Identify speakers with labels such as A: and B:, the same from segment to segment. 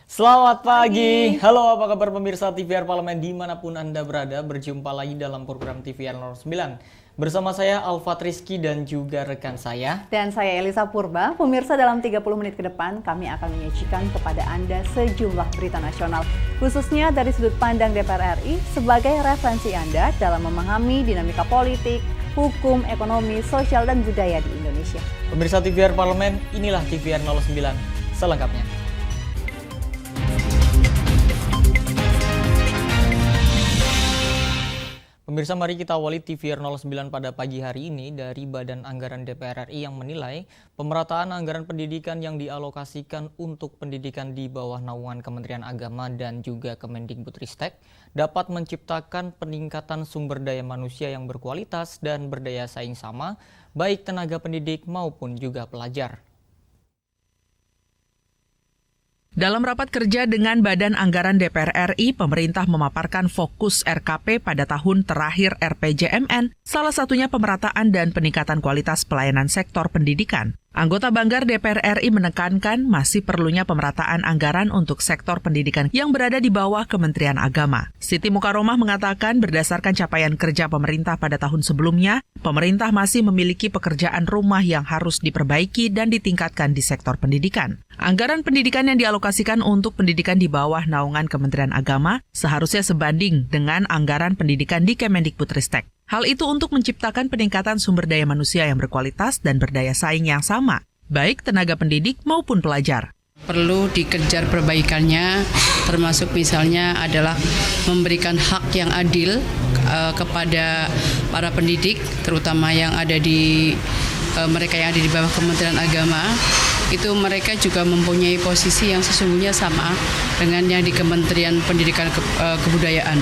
A: Selamat pagi. Halo, apa kabar pemirsa TVR Parlemen dimanapun Anda berada. Berjumpa lagi dalam program TVR 09. Bersama saya Alfat Rizky dan juga rekan saya.
B: Dan saya Elisa Purba. Pemirsa, dalam 30 menit ke depan kami akan menyajikan kepada Anda sejumlah berita nasional, khususnya dari sudut pandang DPR RI sebagai referensi Anda dalam memahami dinamika politik, hukum, ekonomi, sosial, dan budaya di Indonesia.
A: Pemirsa TVR Parlemen, inilah TVR 09 selengkapnya. Pemirsa, mari kita awali TVR 09 pada pagi hari ini dari Badan Anggaran DPR RI yang menilai pemerataan anggaran pendidikan yang dialokasikan untuk pendidikan di bawah naungan Kementerian Agama dan juga Kemendikbudristek dapat menciptakan peningkatan sumber daya manusia yang berkualitas dan berdaya saing sama, baik tenaga pendidik maupun juga pelajar.
C: Dalam rapat kerja dengan Badan Anggaran DPR RI, pemerintah memaparkan fokus RKP pada tahun terakhir RPJMN, salah satunya pemerataan dan peningkatan kualitas pelayanan sektor pendidikan. Anggota Banggar DPR RI menekankan masih perlunya pemerataan anggaran untuk sektor pendidikan yang berada di bawah Kementerian Agama. Siti Mukaromah mengatakan berdasarkan capaian kerja pemerintah pada tahun sebelumnya, pemerintah masih memiliki pekerjaan rumah yang harus diperbaiki dan ditingkatkan di sektor pendidikan. Anggaran pendidikan yang dialokasikan untuk pendidikan di bawah naungan Kementerian Agama seharusnya sebanding dengan anggaran pendidikan di Kemendikbudristek. Hal itu untuk menciptakan peningkatan sumber daya manusia yang berkualitas dan berdaya saing yang sama, baik tenaga pendidik maupun pelajar.
D: Perlu dikejar perbaikannya, termasuk misalnya adalah memberikan hak yang adil kepada para pendidik, terutama yang ada di mereka yang ada di bawah Kementerian Agama. Itu mereka juga mempunyai posisi yang sesungguhnya sama dengan yang di Kementerian Pendidikan Kebudayaan.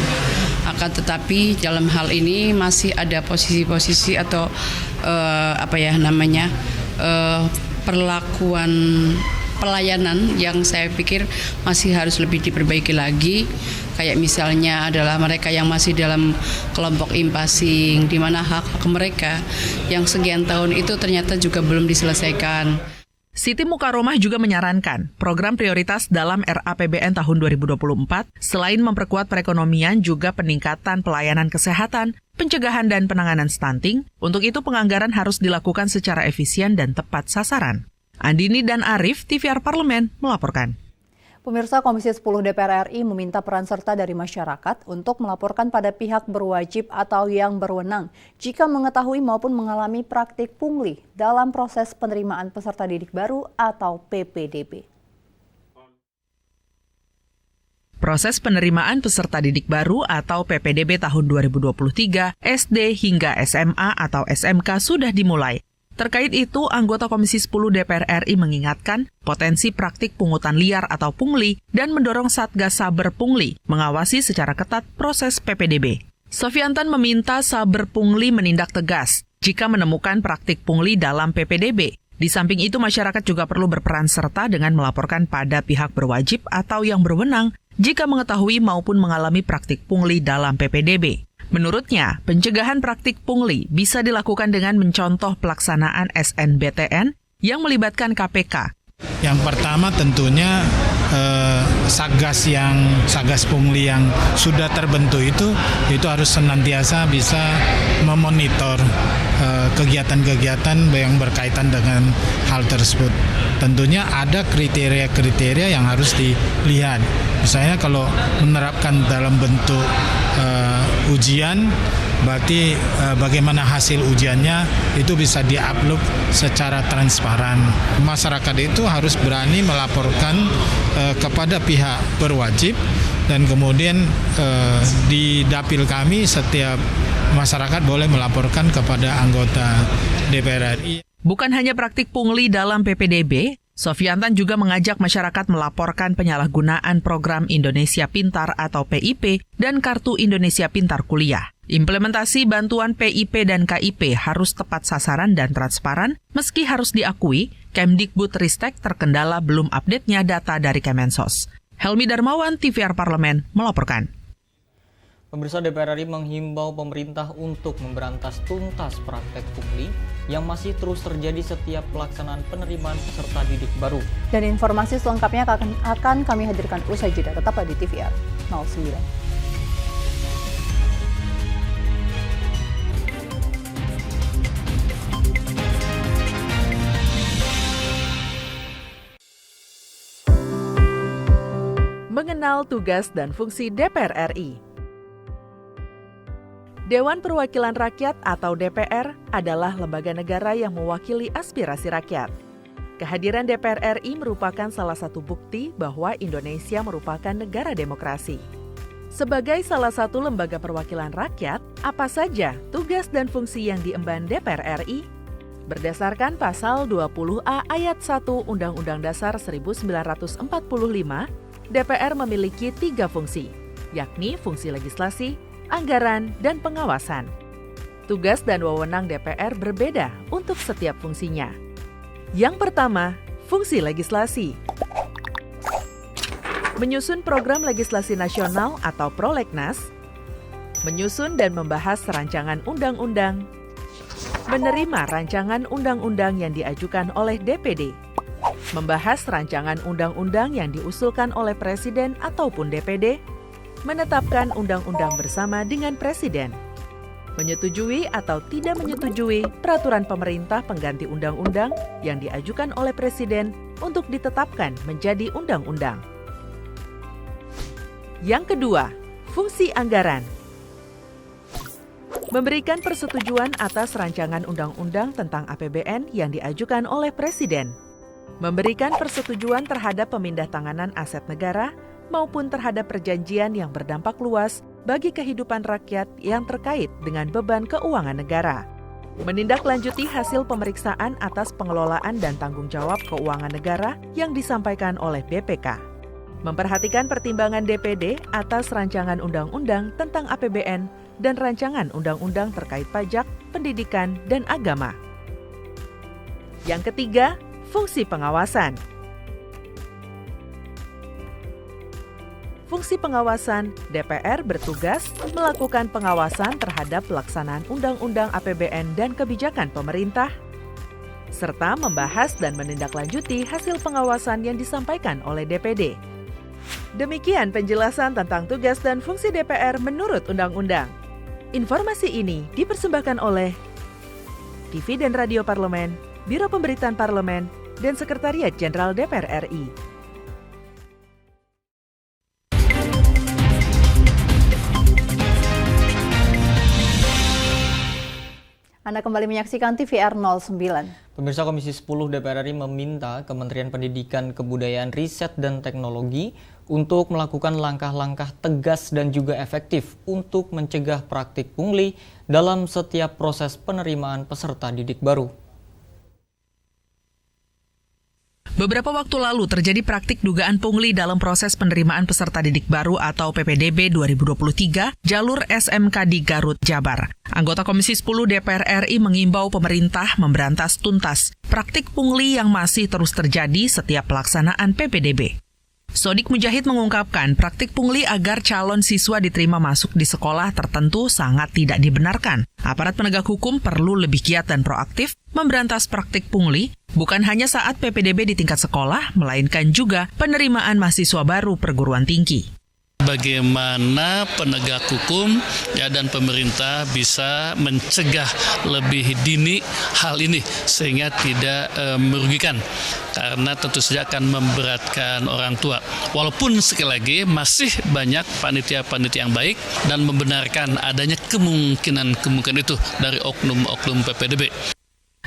D: Akan tetapi dalam hal ini masih ada posisi-posisi atau perlakuan pelayanan yang saya pikir masih harus lebih diperbaiki lagi. Kayak misalnya adalah mereka yang masih dalam kelompok impasing, di mana hak mereka yang sekian tahun itu ternyata juga belum diselesaikan.
C: Siti Mukaromah juga menyarankan program prioritas dalam RAPBN tahun 2024 selain memperkuat perekonomian juga peningkatan pelayanan kesehatan, pencegahan dan penanganan stunting. Untuk itu penganggaran harus dilakukan secara efisien dan tepat sasaran. Andini dan Arif, TVR Parlemen, melaporkan.
B: Pemirsa, Komisi 10 DPR RI meminta peran serta dari masyarakat untuk melaporkan pada pihak berwajib atau yang berwenang jika mengetahui maupun mengalami praktik pungli dalam proses penerimaan peserta didik baru atau PPDB.
C: Proses penerimaan peserta didik baru atau PPDB tahun 2023, SD hingga SMA atau SMK sudah dimulai. Terkait itu, anggota Komisi 10 DPR RI mengingatkan potensi praktik pungutan liar atau pungli dan mendorong Satgas Saber Pungli mengawasi secara ketat proses PPDB. Sofiantan meminta Saber Pungli menindak tegas jika menemukan praktik pungli dalam PPDB. Di samping itu, masyarakat juga perlu berperan serta dengan melaporkan pada pihak berwajib atau yang berwenang jika mengetahui maupun mengalami praktik pungli dalam PPDB. Menurutnya, pencegahan praktik pungli bisa dilakukan dengan mencontoh pelaksanaan SNBTN yang melibatkan KPK.
E: Yang pertama tentunya Satgas Pungli yang sudah terbentuk itu harus senantiasa bisa memonitor kegiatan-kegiatan yang berkaitan dengan hal tersebut. Tentunya ada kriteria-kriteria yang harus dilihat. Misalnya kalau menerapkan dalam bentuk ujian, berarti bagaimana hasil ujiannya itu bisa di-upload secara transparan. Masyarakat itu harus berani melaporkan kepada pihak berwajib dan kemudian di dapil kami setiap masyarakat boleh melaporkan kepada anggota DPR RI.
C: Bukan hanya praktik pungli dalam PPDB, Sofiantan juga mengajak masyarakat melaporkan penyalahgunaan program Indonesia Pintar atau PIP dan Kartu Indonesia Pintar Kuliah. Implementasi bantuan PIP dan KIP harus tepat sasaran dan transparan, meski harus diakui Kemdikbudristek terkendala belum update-nya data dari Kemensos. Helmi Darmawan, TVR Parlemen, melaporkan.
A: Pemirsa, DPR RI menghimbau pemerintah untuk memberantas tuntas praktek pungli yang masih terus terjadi setiap pelaksanaan penerimaan peserta didik baru.
B: Dan informasi selengkapnya akan kami hadirkan usai jeda. Tetaplah di TVR 09.
C: Mengenal tugas dan fungsi DPR RI. Dewan Perwakilan Rakyat atau DPR adalah lembaga negara yang mewakili aspirasi rakyat. Kehadiran DPR RI merupakan salah satu bukti bahwa Indonesia merupakan negara demokrasi. Sebagai salah satu lembaga perwakilan rakyat, apa saja tugas dan fungsi yang diemban DPR RI? Berdasarkan pasal 20A ayat 1 Undang-Undang Dasar 1945, DPR memiliki 3 fungsi, yakni fungsi legislasi, anggaran, dan pengawasan. Tugas dan wewenang DPR berbeda untuk setiap fungsinya. Yang pertama, fungsi legislasi. Menyusun program legislasi nasional atau prolegnas, menyusun dan membahas rancangan undang-undang, menerima rancangan undang-undang yang diajukan oleh DPD, membahas rancangan undang-undang yang diusulkan oleh Presiden ataupun DPD, menetapkan undang-undang bersama dengan Presiden, menyetujui atau tidak menyetujui peraturan pemerintah pengganti undang-undang yang diajukan oleh Presiden untuk ditetapkan menjadi undang-undang. Yang kedua, fungsi anggaran. Memberikan persetujuan atas rancangan undang-undang tentang APBN yang diajukan oleh Presiden. Memberikan persetujuan terhadap pemindahtanganan aset negara maupun terhadap perjanjian yang berdampak luas bagi kehidupan rakyat yang terkait dengan beban keuangan negara. Menindaklanjuti hasil pemeriksaan atas pengelolaan dan tanggung jawab keuangan negara yang disampaikan oleh BPK. Memperhatikan pertimbangan DPD atas rancangan undang-undang tentang APBN dan rancangan undang-undang terkait pajak, pendidikan, dan agama. Yang ketiga, fungsi pengawasan. Fungsi pengawasan, DPR bertugas melakukan pengawasan terhadap pelaksanaan Undang-Undang APBN dan kebijakan pemerintah, serta membahas dan menindaklanjuti hasil pengawasan yang disampaikan oleh DPD. Demikian penjelasan tentang tugas dan fungsi DPR menurut Undang-Undang. Informasi ini dipersembahkan oleh TV dan Radio Parlemen, Biro Pemberitaan Parlemen, dan Sekretariat Jenderal DPR RI.
B: Anda kembali menyaksikan TVR 09.
A: Pemirsa, Komisi 10 DPR RI meminta Kementerian Pendidikan, Kebudayaan, Riset, dan Teknologi untuk melakukan langkah-langkah tegas dan juga efektif untuk mencegah praktik pungli dalam setiap proses penerimaan peserta didik baru.
C: Beberapa waktu lalu terjadi praktik dugaan pungli dalam proses penerimaan peserta didik baru atau PPDB 2023 jalur SMK di Garut, Jabar. Anggota Komisi 10 DPR RI mengimbau pemerintah memberantas tuntas praktik pungli yang masih terus terjadi setiap pelaksanaan PPDB. Sodik Mujahid mengungkapkan praktik pungli agar calon siswa diterima masuk di sekolah tertentu sangat tidak dibenarkan. Aparat penegak hukum perlu lebih giat dan proaktif memberantas praktik pungli, bukan hanya saat PPDB di tingkat sekolah, melainkan juga penerimaan mahasiswa baru perguruan tinggi.
F: Bagaimana penegak hukum dan pemerintah bisa mencegah lebih dini hal ini sehingga tidak merugikan, karena tentu saja akan memberatkan orang tua. Walaupun sekali lagi masih banyak panitia-panitia yang baik dan membenarkan adanya kemungkinan itu dari oknum-oknum PPDB.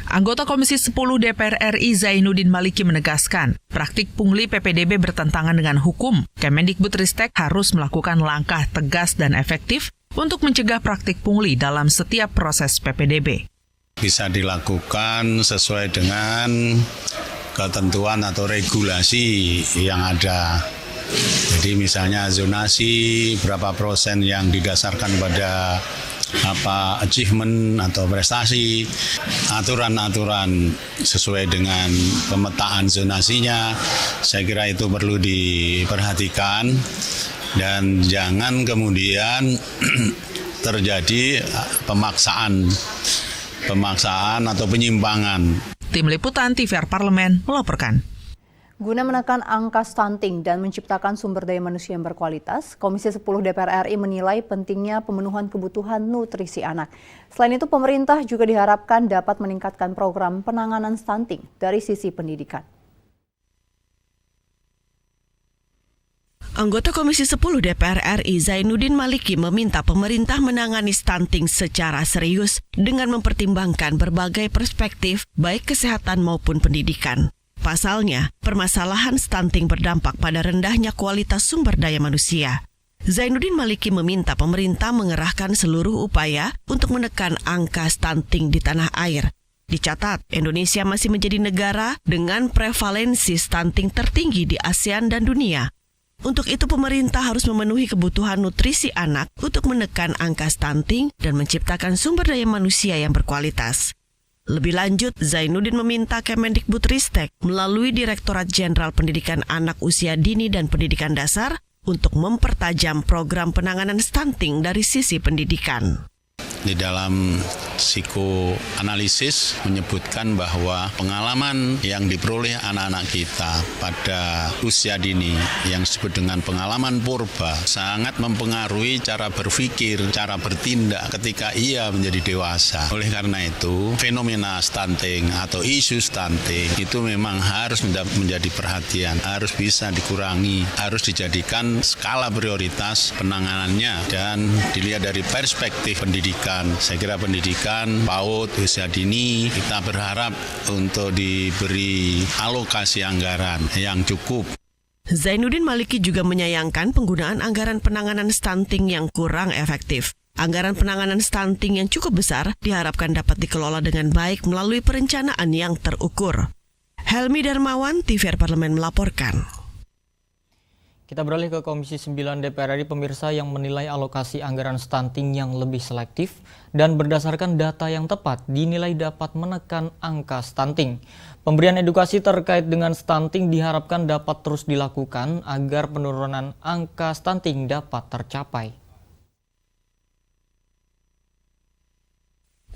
C: Anggota Komisi 10 DPR RI Zainuddin Maliki menegaskan, praktik pungli PPDB bertentangan dengan hukum. Kemendikbudristek harus melakukan langkah tegas dan efektif untuk mencegah praktik pungli dalam setiap proses PPDB.
G: Bisa dilakukan sesuai dengan ketentuan atau regulasi yang ada. Jadi misalnya zonasi, berapa persen yang didasarkan pada achievement atau prestasi, aturan-aturan sesuai dengan pemetaan zonasinya, saya kira itu perlu diperhatikan. dan jangan kemudian terjadi pemaksaan atau penyimpangan.
C: Tim Liputan TVR Parlemen melaporkan.
B: Guna menekan angka stunting dan menciptakan sumber daya manusia yang berkualitas, Komisi 10 DPR RI menilai pentingnya pemenuhan kebutuhan nutrisi anak. Selain itu, pemerintah juga diharapkan dapat meningkatkan program penanganan stunting dari sisi pendidikan.
H: Anggota Komisi 10 DPR RI Zainuddin Maliki meminta pemerintah menangani stunting secara serius dengan mempertimbangkan berbagai perspektif baik kesehatan maupun pendidikan. Pasalnya, permasalahan stunting berdampak pada rendahnya kualitas sumber daya manusia. Zainuddin Maliki meminta pemerintah mengerahkan seluruh upaya untuk menekan angka stunting di tanah air. Dicatat, Indonesia masih menjadi negara dengan prevalensi stunting tertinggi di ASEAN dan dunia. Untuk itu, pemerintah harus memenuhi kebutuhan nutrisi anak untuk menekan angka stunting dan menciptakan sumber daya manusia yang berkualitas. Lebih lanjut, Zainuddin meminta Kemendikbudristek melalui Direktorat Jenderal Pendidikan Anak Usia Dini dan Pendidikan Dasar untuk mempertajam program penanganan stunting dari sisi pendidikan.
G: Di dalam psikoanalisis menyebutkan bahwa pengalaman yang diperoleh anak-anak kita pada usia dini yang disebut dengan pengalaman purba sangat mempengaruhi cara berpikir, cara bertindak ketika ia menjadi dewasa. Oleh karena itu, fenomena stunting atau isu stunting itu memang harus menjadi perhatian, harus bisa dikurangi, harus dijadikan skala prioritas penanganannya dan dilihat dari perspektif pendidikan. Saya kira pendidikan PAUD usia dini kita berharap untuk diberi alokasi anggaran yang cukup.
H: Zainuddin Maliki juga menyayangkan penggunaan anggaran penanganan stunting yang kurang efektif. Anggaran penanganan stunting yang cukup besar diharapkan dapat dikelola dengan baik melalui perencanaan yang terukur. Helmi Darmawan, TVR Parlemen melaporkan.
A: Kita beralih ke Komisi 9 DPR RI, pemirsa, yang menilai alokasi anggaran stunting yang lebih selektif dan berdasarkan data yang tepat dinilai dapat menekan angka stunting. Pemberian edukasi terkait dengan stunting diharapkan dapat terus dilakukan agar penurunan angka stunting dapat tercapai.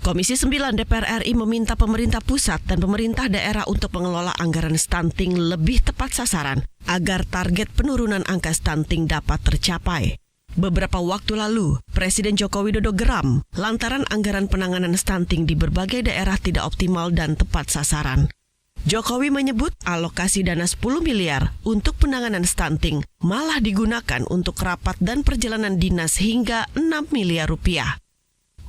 H: Komisi 9 DPR RI meminta pemerintah pusat dan pemerintah daerah untuk mengelola anggaran stunting lebih tepat sasaran agar target penurunan angka stunting dapat tercapai. Beberapa waktu lalu, Presiden Joko Widodo geram lantaran anggaran penanganan stunting di berbagai daerah tidak optimal dan tepat sasaran. Jokowi menyebut alokasi dana 10 miliar untuk penanganan stunting malah digunakan untuk rapat dan perjalanan dinas hingga 6 miliar rupiah.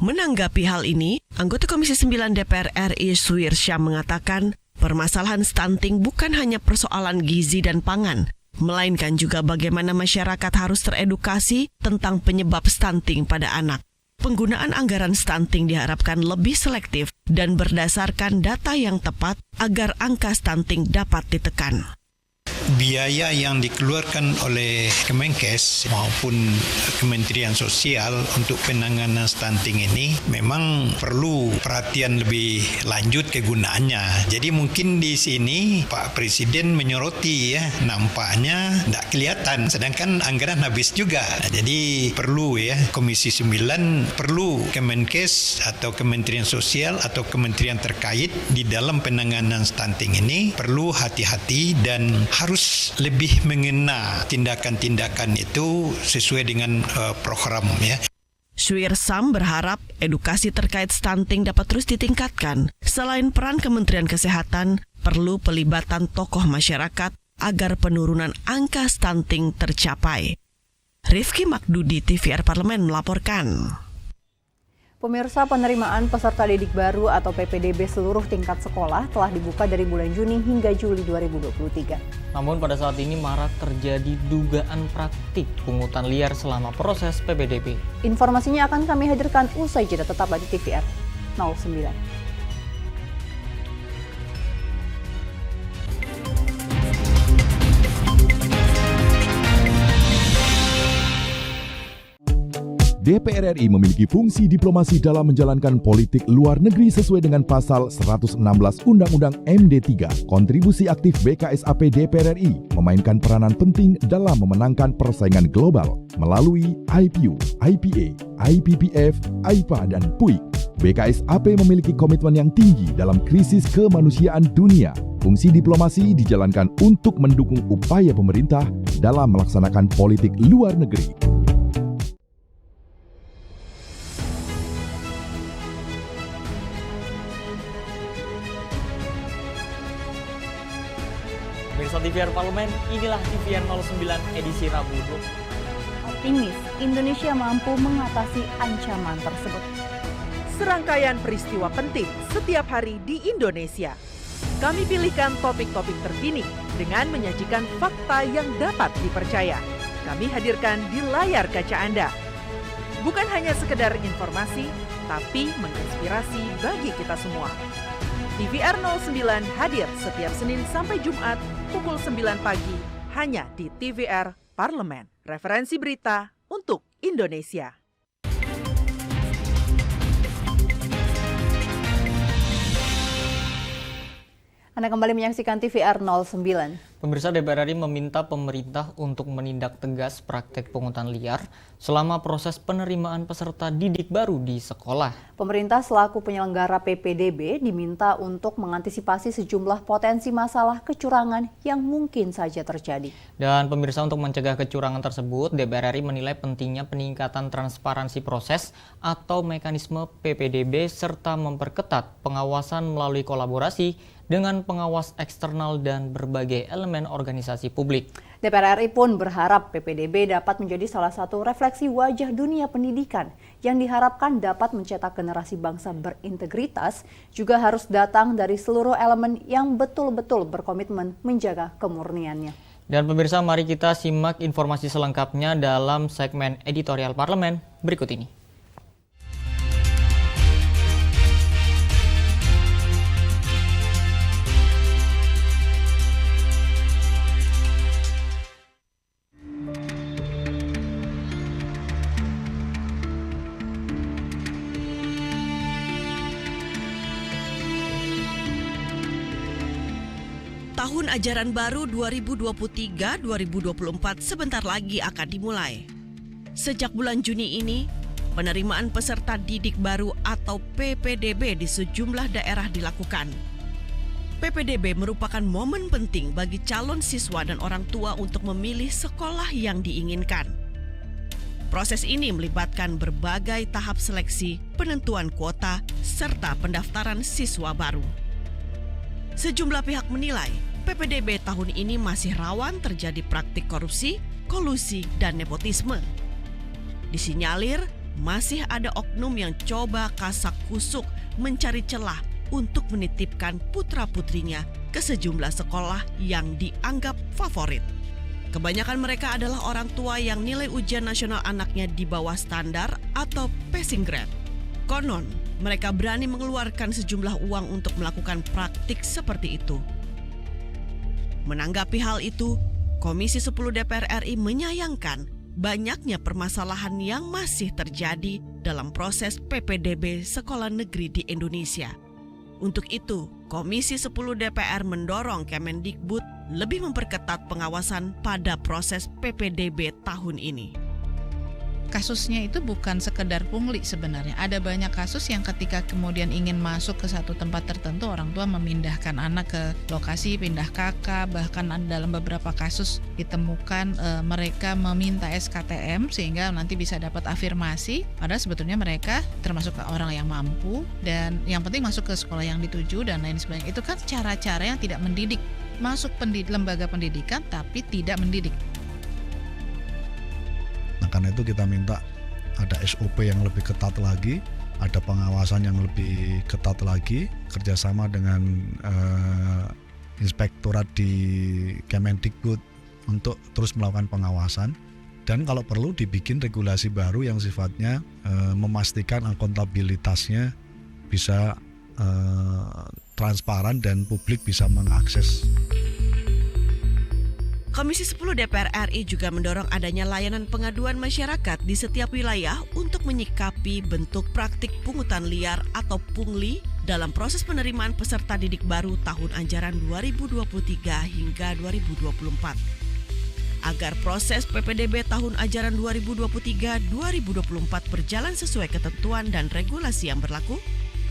H: Menanggapi hal ini, anggota Komisi 9 DPR RI Suwir Syam mengatakan, permasalahan stunting bukan hanya persoalan gizi dan pangan, melainkan juga bagaimana masyarakat harus teredukasi tentang penyebab stunting pada anak. Penggunaan anggaran stunting diharapkan lebih selektif dan berdasarkan data yang tepat agar angka stunting dapat ditekan.
I: Biaya yang dikeluarkan oleh Kemenkes maupun Kementerian Sosial untuk penanganan stunting ini memang perlu perhatian lebih lanjut kegunaannya. Jadi mungkin di sini Pak Presiden menyoroti ya, nampaknya tidak kelihatan, sedangkan anggaran habis juga. Jadi perlu ya, Komisi 9 perlu Kemenkes atau Kementerian Sosial atau kementerian terkait di dalam penanganan stunting ini perlu hati-hati dan harus lebih mengena tindakan-tindakan itu sesuai dengan program ya.
H: Suwir Syam berharap edukasi terkait stunting dapat terus ditingkatkan. Selain peran Kementerian Kesehatan, perlu pelibatan tokoh masyarakat agar penurunan angka stunting tercapai. Rifki Makdudi, TVR Parlemen melaporkan.
B: Pemirsa, penerimaan peserta didik baru atau PPDB seluruh tingkat sekolah telah dibuka dari bulan Juni hingga Juli 2023.
A: Namun pada saat ini marak terjadi dugaan praktik pungutan liar selama proses PPDB.
B: Informasinya akan kami hadirkan usai jeda, tetaplah di TVR 09.
J: DPR RI memiliki fungsi diplomasi dalam menjalankan politik luar negeri sesuai dengan pasal 116 Undang-Undang MD 3. Kontribusi aktif BKSAP DPR RI memainkan peranan penting dalam memenangkan persaingan global melalui IPU, IPA, IPPF, AIPA, dan PUIK. BKSAP memiliki komitmen yang tinggi dalam krisis kemanusiaan dunia. Fungsi diplomasi dijalankan untuk mendukung upaya pemerintah dalam melaksanakan politik luar negeri.
A: Pemirsa TVR Parlemen, inilah TVR 09 edisi Rabu.
B: Optimis, Indonesia mampu mengatasi ancaman tersebut.
C: Serangkaian peristiwa penting setiap hari di Indonesia. Kami pilihkan topik-topik terkini dengan menyajikan fakta yang dapat dipercaya. Kami hadirkan di layar kaca Anda. Bukan hanya sekedar informasi, tapi menginspirasi bagi kita semua. TVR 09 hadir setiap Senin sampai Jumat pukul 9 pagi hanya di TVR Parlemen. Referensi berita untuk Indonesia.
B: Anda kembali menyaksikan TVR 09.
A: Pemirsa, DPR RI meminta pemerintah untuk menindak tegas praktek pungutan liar selama proses penerimaan peserta didik baru di sekolah.
B: Pemerintah selaku penyelenggara PPDB diminta untuk mengantisipasi sejumlah potensi masalah kecurangan yang mungkin saja terjadi.
A: Dan pemirsa, untuk mencegah kecurangan tersebut, DPR RI menilai pentingnya peningkatan transparansi proses atau mekanisme PPDB serta memperketat pengawasan melalui kolaborasi dengan pengawas eksternal dan berbagai elemen organisasi publik.
B: DPR RI pun berharap PPDB dapat menjadi salah satu refleksi wajah dunia pendidikan yang diharapkan dapat mencetak generasi bangsa berintegritas, juga harus datang dari seluruh elemen yang betul-betul berkomitmen menjaga kemurniannya.
A: Dan pemirsa, mari kita simak informasi selengkapnya dalam segmen editorial Parlemen berikut ini.
H: Tahun ajaran baru 2023-2024 sebentar lagi akan dimulai. Sejak bulan Juni ini, penerimaan peserta didik baru atau PPDB di sejumlah daerah dilakukan. PPDB merupakan momen penting bagi calon siswa dan orang tua untuk memilih sekolah yang diinginkan. Proses ini melibatkan berbagai tahap seleksi, penentuan kuota, serta pendaftaran siswa baru. Sejumlah pihak menilai PPDB tahun ini masih rawan terjadi praktik korupsi, kolusi, dan nepotisme. Disinyalir masih ada oknum yang coba kasak kusuk mencari celah untuk menitipkan putra-putrinya ke sejumlah sekolah yang dianggap favorit. Kebanyakan mereka adalah orang tua yang nilai ujian nasional anaknya di bawah standar atau passing grade. Konon, mereka berani mengeluarkan sejumlah uang untuk melakukan praktik seperti itu. Menanggapi hal itu, Komisi 10 DPR RI menyayangkan banyaknya permasalahan yang masih terjadi dalam proses PPDB sekolah negeri di Indonesia. Untuk itu, Komisi 10 DPR mendorong Kemendikbud lebih memperketat pengawasan pada proses PPDB tahun ini.
K: Kasusnya itu bukan sekedar pungli sebenarnya. Ada banyak kasus yang ketika kemudian ingin masuk ke satu tempat tertentu, orang tua memindahkan anak ke lokasi, pindah kakak, bahkan dalam beberapa kasus ditemukan mereka meminta SKTM sehingga nanti bisa dapat afirmasi. Padahal sebetulnya mereka termasuk orang yang mampu dan yang penting masuk ke sekolah yang dituju dan lain sebagainya. Itu kan cara-cara yang tidak mendidik. Masuk lembaga pendidikan tapi tidak mendidik.
L: Karena itu kita minta ada SOP yang lebih ketat lagi, ada pengawasan yang lebih ketat lagi, kerjasama dengan inspektorat di Kemendikbud untuk terus melakukan pengawasan. Dan kalau perlu dibikin regulasi baru yang sifatnya memastikan akuntabilitasnya bisa transparan dan publik bisa mengakses.
H: Komisi 10 DPR RI juga mendorong adanya layanan pengaduan masyarakat di setiap wilayah untuk menyikapi bentuk praktik pungutan liar atau pungli dalam proses penerimaan peserta didik baru tahun ajaran 2023 hingga 2024. Agar proses PPDB tahun ajaran 2023-2024 berjalan sesuai ketentuan dan regulasi yang berlaku,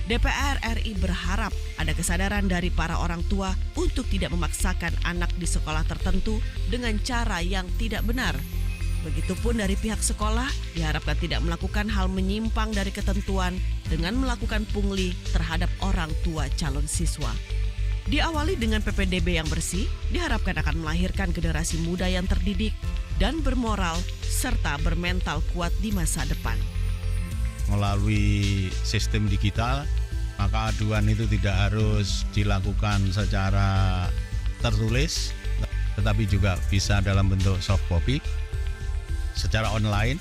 H: DPR RI berharap ada kesadaran dari para orang tua untuk tidak memaksakan anak di sekolah tertentu dengan cara yang tidak benar. Begitupun dari pihak sekolah diharapkan tidak melakukan hal menyimpang dari ketentuan dengan melakukan pungli terhadap orang tua calon siswa. Diawali dengan PPDB yang bersih, diharapkan akan melahirkan generasi muda yang terdidik dan bermoral serta bermental kuat di masa depan.
G: Melalui sistem digital, maka aduan itu tidak harus dilakukan secara tertulis, tetapi juga bisa dalam bentuk soft copy, secara online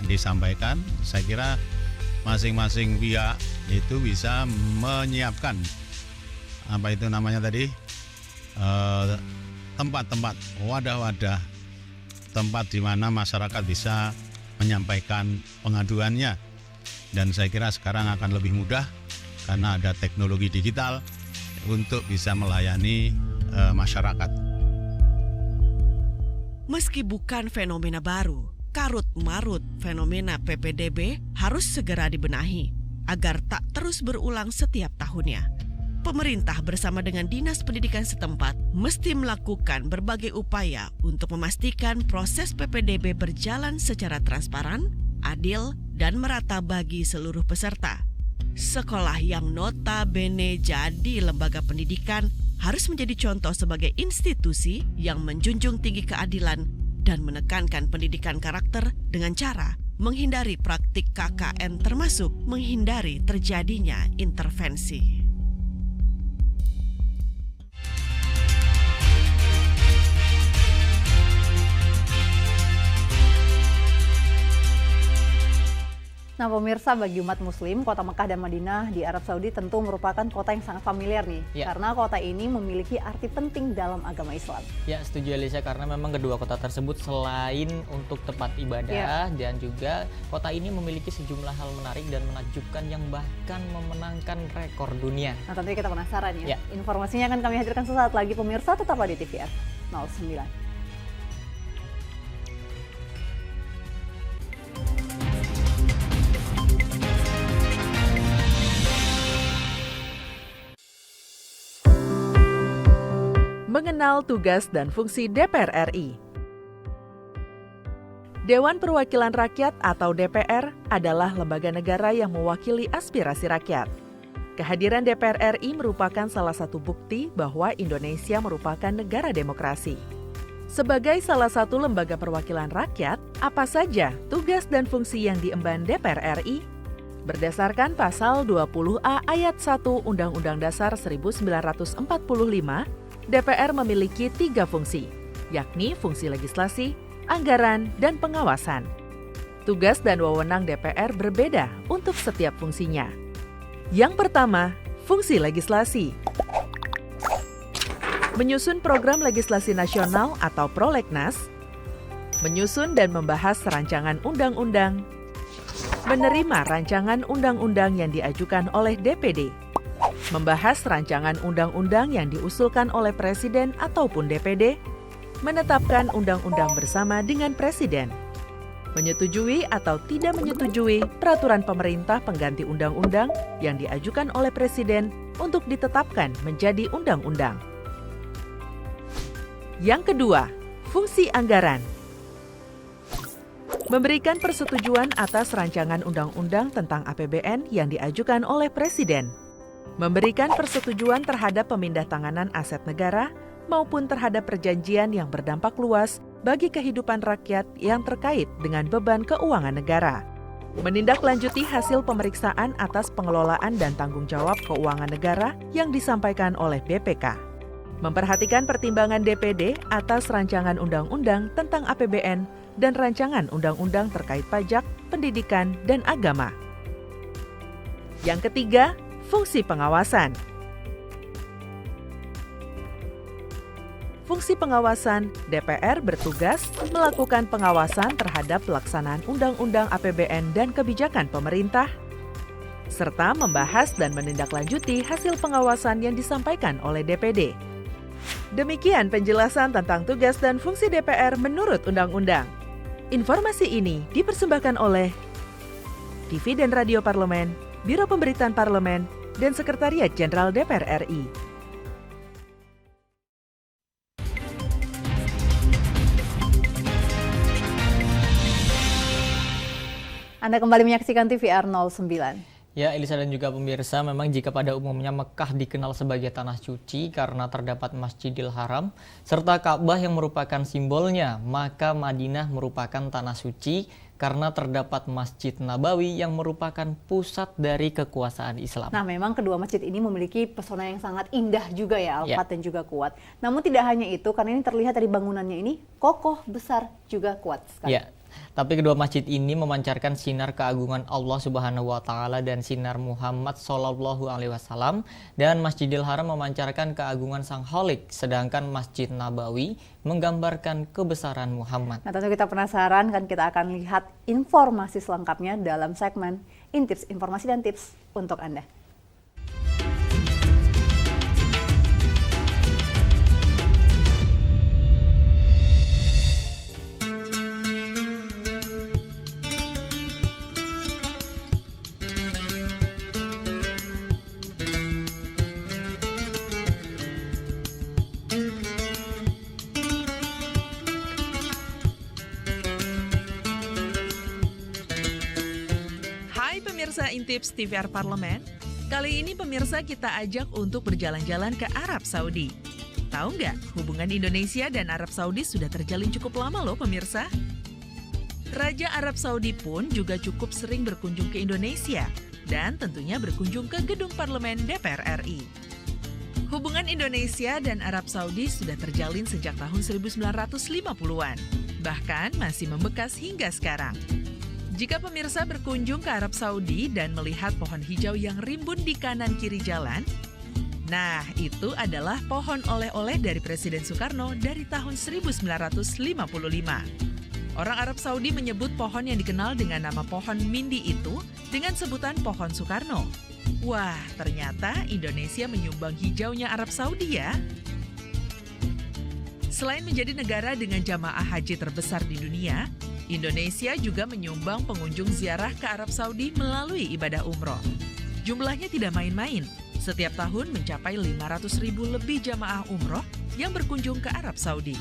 G: disampaikan. Saya kira masing-masing pihak itu bisa menyiapkan apa itu namanya tadi, tempat-tempat, wadah-wadah, tempat di mana masyarakat bisa menyampaikan pengaduannya. Dan saya kira sekarang akan lebih mudah karena ada teknologi digital untuk bisa melayani masyarakat.
H: Meski bukan fenomena baru, karut-marut fenomena PPDB harus segera dibenahi agar tak terus berulang setiap tahunnya. Pemerintah bersama dengan Dinas Pendidikan setempat mesti melakukan berbagai upaya untuk memastikan proses PPDB berjalan secara transparan, adil, dan merata bagi seluruh peserta. Sekolah yang notabene jadi lembaga pendidikan harus menjadi contoh sebagai institusi yang menjunjung tinggi keadilan dan menekankan pendidikan karakter dengan cara menghindari praktik KKN termasuk menghindari terjadinya intervensi.
B: Nah pemirsa, bagi umat muslim, kota Mekah dan Madinah di Arab Saudi tentu merupakan kota yang sangat familiar nih. Karena kota ini memiliki arti penting dalam agama Islam.
A: Ya, setuju Alicia, karena memang kedua kota tersebut selain untuk tempat ibadah dan juga kota ini memiliki sejumlah hal menarik dan menakjubkan yang bahkan memenangkan rekor dunia.
B: Nah tentunya kita penasaran ya. Informasinya akan kami hadirkan sesaat lagi pemirsa, tetaplah di TVR 09.
C: Mengenal tugas dan fungsi DPR RI. Dewan Perwakilan Rakyat atau DPR adalah lembaga negara yang mewakili aspirasi rakyat. Kehadiran DPR RI merupakan salah satu bukti bahwa Indonesia merupakan negara demokrasi. Sebagai salah satu lembaga perwakilan rakyat, apa saja tugas dan fungsi yang diemban DPR RI? Berdasarkan pasal 20A ayat 1 Undang-Undang Dasar 1945, DPR memiliki 3 fungsi, yakni fungsi legislasi, anggaran, dan pengawasan. Tugas dan wewenang DPR berbeda untuk setiap fungsinya. Yang pertama, fungsi legislasi. Menyusun program legislasi nasional atau prolegnas, menyusun dan membahas rancangan undang-undang, menerima rancangan undang-undang yang diajukan oleh DPD, membahas rancangan undang-undang yang diusulkan oleh Presiden ataupun DPD, menetapkan undang-undang bersama dengan Presiden, menyetujui atau tidak menyetujui peraturan pemerintah pengganti undang-undang yang diajukan oleh Presiden untuk ditetapkan menjadi undang-undang. Yang kedua, fungsi anggaran. Memberikan persetujuan atas rancangan undang-undang tentang APBN yang diajukan oleh Presiden. Memberikan persetujuan terhadap pemindah-tanganan aset negara maupun terhadap perjanjian yang berdampak luas bagi kehidupan rakyat yang terkait dengan beban keuangan negara. Menindaklanjuti hasil pemeriksaan atas pengelolaan dan tanggung jawab keuangan negara yang disampaikan oleh BPK. Memperhatikan pertimbangan DPD atas rancangan undang-undang tentang APBN dan rancangan undang-undang terkait pajak, pendidikan, dan agama. Yang ketiga, fungsi pengawasan. Fungsi pengawasan, DPR bertugas melakukan pengawasan terhadap pelaksanaan Undang-Undang APBN dan kebijakan pemerintah, serta membahas dan menindaklanjuti hasil pengawasan yang disampaikan oleh DPD. Demikian penjelasan tentang tugas dan fungsi DPR menurut Undang-Undang. Informasi ini dipersembahkan oleh TV dan Radio Parlemen, Biro Pemberitaan Parlemen, dan Sekretariat Jenderal DPR RI.
B: Anda kembali menyaksikan TVR 09.
A: Ya, Elisa dan juga pemirsa, memang jika pada umumnya Mekah dikenal sebagai tanah suci karena terdapat Masjidil Haram serta Ka'bah yang merupakan simbolnya, maka Madinah merupakan tanah suci karena terdapat Masjid Nabawi yang merupakan pusat dari kekuasaan Islam.
B: Nah, memang kedua masjid ini memiliki pesona yang sangat indah juga ya, Alfat, dan juga kuat. Namun tidak hanya itu, karena ini terlihat dari bangunannya ini kokoh, besar, juga kuat sekali.
A: Ya. Tapi kedua masjid ini memancarkan sinar keagungan Allah Subhanahu wa taala dan sinar Muhammad sallallahu alaihi wasallam, dan Masjidil Haram memancarkan keagungan Sang Khalik, sedangkan Masjid Nabawi menggambarkan kebesaran Muhammad.
B: Nah, tentu kita penasaran, kan kita akan lihat informasi selengkapnya dalam segmen Intips, informasi dan tips untuk Anda.
C: Pemirsa Intips TVR Parlemen, kali ini pemirsa kita ajak untuk berjalan-jalan ke Arab Saudi. Tahu nggak, hubungan Indonesia dan Arab Saudi sudah terjalin cukup lama loh pemirsa. Raja Arab Saudi pun juga cukup sering berkunjung ke Indonesia dan tentunya berkunjung ke gedung parlemen DPR RI. Hubungan Indonesia dan Arab Saudi sudah terjalin sejak tahun 1950-an, bahkan masih membekas hingga sekarang. Jika pemirsa berkunjung ke Arab Saudi dan melihat pohon hijau yang rimbun di kanan kiri jalan, nah itu adalah pohon oleh-oleh dari Presiden Soekarno dari tahun 1955. Orang Arab Saudi menyebut pohon yang dikenal dengan nama pohon Mindi itu dengan sebutan pohon Soekarno. Wah, ternyata Indonesia menyumbang hijaunya Arab Saudi ya. Selain menjadi negara dengan jamaah haji terbesar di dunia, Indonesia juga menyumbang pengunjung ziarah ke Arab Saudi melalui ibadah umroh. Jumlahnya tidak main-main, setiap tahun mencapai 500.000 lebih jamaah umroh yang berkunjung ke Arab Saudi.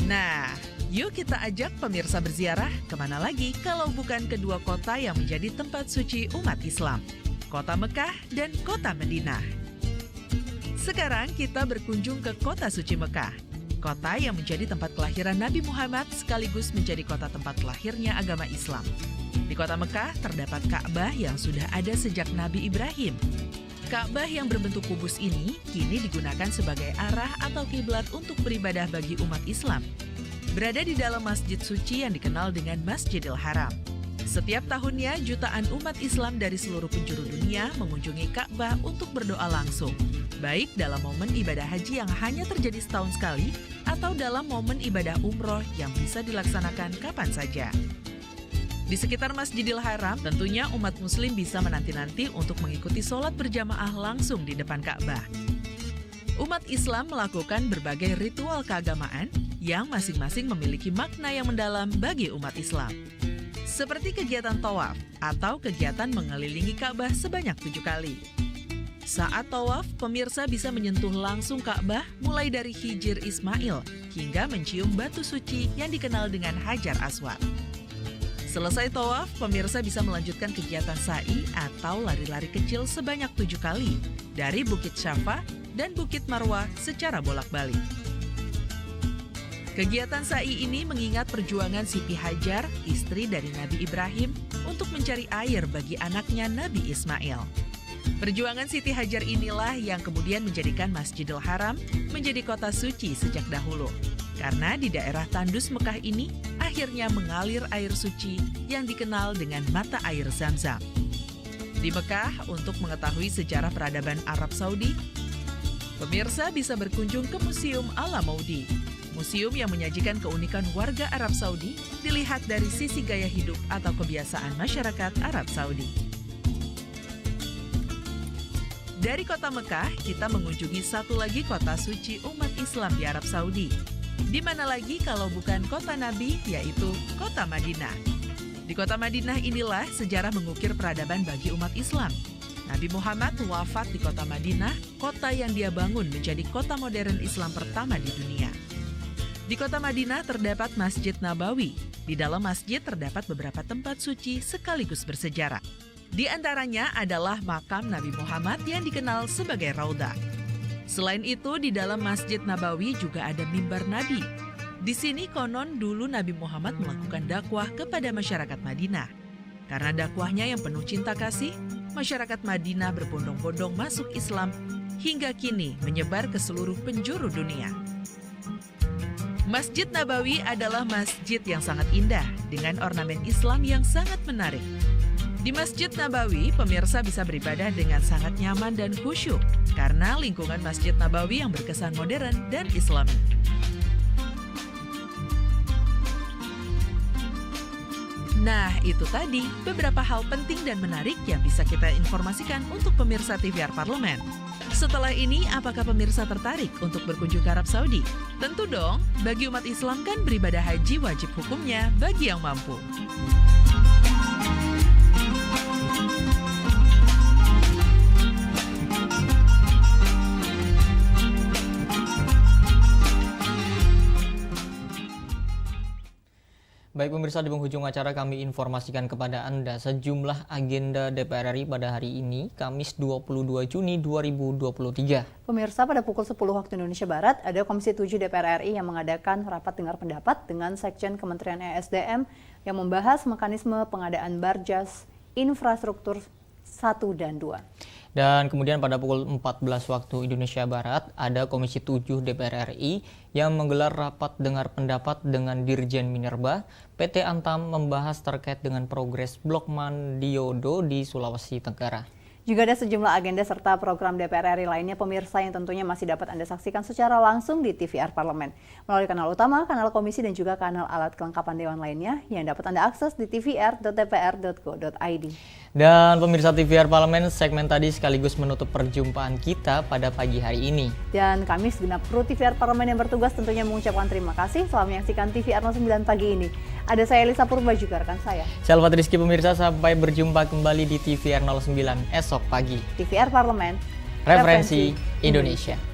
C: Nah, yuk kita ajak pemirsa berziarah kemana lagi kalau bukan kedua kota yang menjadi tempat suci umat Islam, Kota Mekah dan Kota Madinah. Sekarang kita berkunjung ke Kota Suci Mekah, kota yang menjadi tempat kelahiran Nabi Muhammad sekaligus menjadi kota tempat lahirnya agama Islam. Di Kota Mekah terdapat Ka'bah yang sudah ada sejak Nabi Ibrahim. Ka'bah yang berbentuk kubus ini kini digunakan sebagai arah atau kiblat untuk beribadah bagi umat Islam. Berada di dalam masjid suci yang dikenal dengan Masjidil Haram. Setiap tahunnya jutaan umat Islam dari seluruh penjuru dunia mengunjungi Ka'bah untuk berdoa langsung, baik dalam momen ibadah haji yang hanya terjadi setahun sekali atau dalam momen ibadah umroh yang bisa dilaksanakan kapan saja. Di sekitar Masjidil Haram, tentunya umat muslim bisa menanti-nanti untuk mengikuti sholat berjamaah langsung di depan Ka'bah. Umat Islam melakukan berbagai ritual keagamaan yang masing-masing memiliki makna yang mendalam bagi umat Islam. Seperti kegiatan tawaf atau kegiatan mengelilingi Ka'bah sebanyak 7 kali. Saat tawaf, pemirsa bisa menyentuh langsung Ka'bah mulai dari Hijir Ismail hingga mencium batu suci yang dikenal dengan Hajar Aswad. Selesai tawaf, pemirsa bisa melanjutkan kegiatan sa'i atau lari-lari kecil sebanyak 7 kali dari Bukit Syafa dan Bukit Marwah secara bolak-balik. Kegiatan sa'i ini mengingat perjuangan Siti Hajar, istri dari Nabi Ibrahim, untuk mencari air bagi anaknya Nabi Ismail. Perjuangan Siti Hajar inilah yang kemudian menjadikan Masjidil Haram menjadi kota suci sejak dahulu. Karena di daerah tandus Mekah ini akhirnya mengalir air suci yang dikenal dengan mata air Zam-Zam. Di Mekah, untuk mengetahui sejarah peradaban Arab Saudi, Pemirsa bisa berkunjung ke Museum Al-Amaudi. Museum yang menyajikan keunikan warga Arab Saudi dilihat dari sisi gaya hidup atau kebiasaan masyarakat Arab Saudi. Dari kota Mekah, kita mengunjungi satu lagi kota suci umat Islam di Arab Saudi. Di mana lagi kalau bukan kota Nabi, yaitu kota Madinah. Di kota Madinah inilah sejarah mengukir peradaban bagi umat Islam. Nabi Muhammad wafat di kota Madinah, kota yang dia bangun menjadi kota modern Islam pertama di dunia. Di kota Madinah terdapat Masjid Nabawi. Di dalam masjid terdapat beberapa tempat suci sekaligus bersejarah. Di antaranya adalah makam Nabi Muhammad yang dikenal sebagai Raudah. Selain itu, di dalam Masjid Nabawi juga ada mimbar Nabi. Di sini konon dulu Nabi Muhammad melakukan dakwah kepada masyarakat Madinah. Karena dakwahnya yang penuh cinta kasih, masyarakat Madinah berbondong-bondong masuk Islam hingga kini menyebar ke seluruh penjuru dunia. Masjid Nabawi adalah masjid yang sangat indah dengan ornamen Islam yang sangat menarik. Di Masjid Nabawi, pemirsa bisa beribadah dengan sangat nyaman dan khusyuk karena lingkungan Masjid Nabawi yang berkesan modern dan Islami. Nah, itu tadi beberapa hal penting dan menarik yang bisa kita informasikan untuk pemirsa TVR Parlemen. Setelah ini, apakah pemirsa tertarik untuk berkunjung ke Arab Saudi? Tentu dong, bagi umat Islam kan beribadah haji wajib hukumnya bagi yang mampu.
A: Baik pemirsa, di penghujung acara kami informasikan kepada Anda sejumlah agenda DPR RI pada hari ini, Kamis 22 Juni 2023.
B: Pemirsa, pada pukul 10 waktu Indonesia Barat, ada Komisi 7 DPR RI yang mengadakan rapat dengar pendapat dengan Sekjen Kementerian ESDM yang membahas mekanisme pengadaan Barjas Infrastruktur 1 dan 2.
A: Dan kemudian pada pukul 14 waktu Indonesia Barat, ada Komisi 7 DPR RI yang menggelar rapat dengar pendapat dengan Dirjen Minerba, PT Antam membahas terkait dengan progres Blok Mandiodo di Sulawesi Tenggara.
B: Juga ada sejumlah agenda serta program DPR RI lainnya pemirsa yang tentunya masih dapat Anda saksikan secara langsung di TVR Parlemen. Melalui kanal utama, kanal komisi dan juga kanal alat kelengkapan Dewan lainnya yang dapat Anda akses di tvr.dpr.go.id.
A: Dan pemirsa TVR Parlemen, segmen tadi sekaligus menutup perjumpaan kita pada pagi hari ini.
B: Dan kami segenap kru TVR Parlemen yang bertugas tentunya mengucapkan terima kasih telah menyaksikan TVR 09 pagi ini. Ada saya Elisa Purba juga rekan saya.
A: Saya Rizky pemirsa, sampai berjumpa kembali di TVR 09 esok pagi.
B: TVR Parlemen,
A: Referensi Indonesia.